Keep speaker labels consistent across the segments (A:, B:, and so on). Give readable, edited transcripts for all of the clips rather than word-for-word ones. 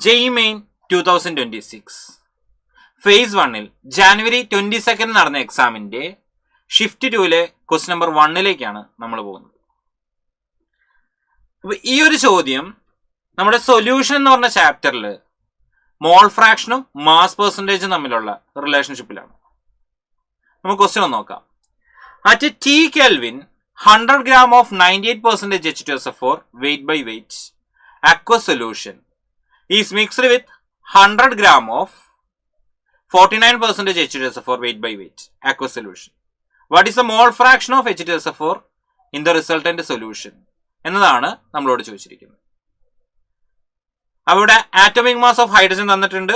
A: JEE Main 2026 face 1-ൽ January 22 നടന്ന എക്സാമിൻ്റെ shift 2-ലെ question number 1-ലേക്കാണ് നമ്മൾ പോകുന്നത്. അപ്പോൾ ഈ ഒരു ചോദ്യം നമ്മുടെ സൊല്യൂഷൻ എന്ന് പറഞ്ഞ ചാപ്റ്ററിൽ മോൾ ഫ്രാക്ഷനും മാസ് പെർസെൻറ്റേജും തമ്മിലുള്ള റിലേഷൻഷിപ്പിലാണ്. നമുക്ക് ക്വസ്റ്റ്യൻ ഒന്ന് നോക്കാം. At T Kelvin 100 gram of 98% H2SO4 weight by weight aqueous solution is mixed with 100 gram of 49% H2SO4 weight by weight aqueous solution. What is the mole fraction of H2SO4 in the resultant solution? എന്നതാണ് നമ്മളോട് ചോദിച്ചിരിക്കുന്നത്. അവിടെ atomic mass of hydrogen തന്നിട്ടുണ്ട്,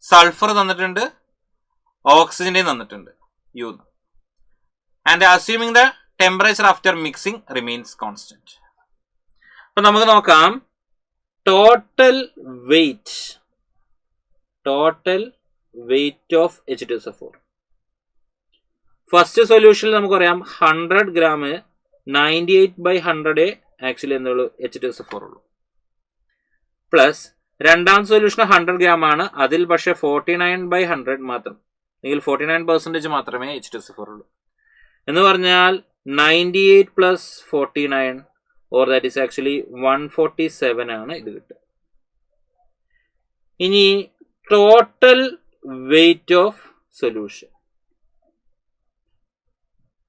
A: sulphur തന്നിട്ടുണ്ട്, ഓക്സിജൻ്റെയും തന്നിട്ടുണ്ട് യു. And assuming the temperature after mixing remains constant. അപ്പൊ നമുക്ക് നോക്കാം total weight of H2SO4. First സൊല്യൂഷനിൽ നമുക്കറിയാം 100 gram 98/100 ആക്ച്വലി എന്തുള്ളൂ H2SO4 ഉള്ളൂ. പ്ലസ് രണ്ടാം സൊല്യൂഷൻ 100 gram ആണ്, അതിൽ പക്ഷേ 49/100 മാത്രം, അല്ലെങ്കിൽ 49% മാത്രമേ H2SO4 ഉള്ളൂ. എന്ന് പറഞ്ഞാൽ 98 plus 49 or that is actually 147 ആണ് ഇത് കിട്ടുക. ഇനി ടോട്ടൽ വെയിറ്റ് ഓഫ് സൊല്യൂഷൻ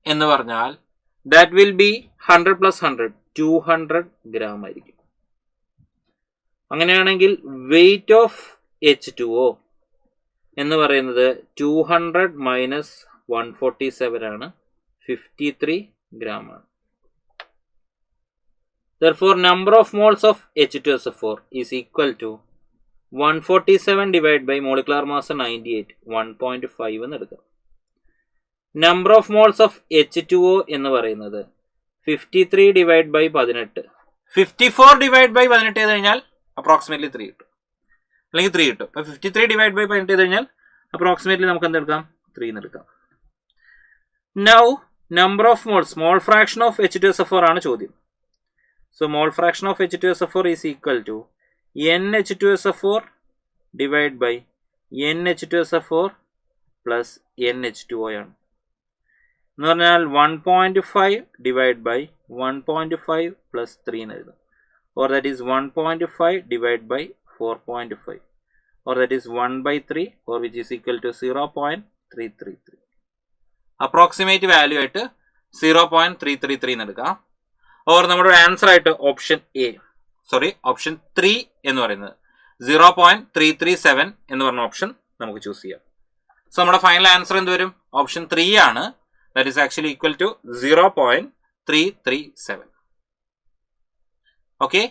A: എന്ന് പറഞ്ഞാൽ that will be 100 plus 100 200 gram ആയിരിക്കും. അങ്ങനെയാണെങ്കിൽ വെയിറ്റ് ഓഫ് H2O എന്ന് പറയുന്നത് 200 minus 147 ആണ്, 53 gram ആണ്. Therefore, number of moles of H2SO4 is equal to 147 divided by molecular mass 98, 1.5 എന്ന് എടുക്കാം. Number of moles of H2O എന്ന് പറയുന്നത് 53 divided by 18. 54 divided by 18 ചെയ്ത് കഴിഞ്ഞാൽ അപ്രോക്സിമേറ്റ്ലി 3 കിട്ടും, അല്ലെങ്കിൽ 3 കിട്ടും. അപ്പോൾ 53 divided by 18 ചെയ്ത് കഴിഞ്ഞാൽ അപ്രോക്സിമേറ്റ്ലി നമുക്ക് എന്തെടുക്കാം, 3 എന്ന് എടുക്കാം. Now, number of moles, mole fraction of H2SO4 ആണ് ചോദ്യം. So, mole fraction of H2SO4 is equal to NH2SO4 divided by NH2SO4 plus NH2O ആണ്. എന്ന് പറഞ്ഞാൽ 1.5 divided by 1.5 plus 3 എന്ന് എഴുതാം. Or that is 1.5 divided by 4.5. Or that is 1/3 or which is equal to 0.333. Approximate value ആയിട്ട് 0.333 എന്ന് എടുക്കാം. Or നമ്മുടെ answer ആയിട്ട് ഓപ്ഷൻ 3 എന്ന് പറയുന്നത് 0.337 എന്ന് പറഞ്ഞ ഓപ്ഷൻ നമുക്ക് ചൂസ് ചെയ്യാം. സോ നമ്മുടെ ഫൈനൽ ആൻസർ എന്ത് വരും, ഓപ്ഷൻ 3 ആണ്. That is actually equal to 0.337. Okay.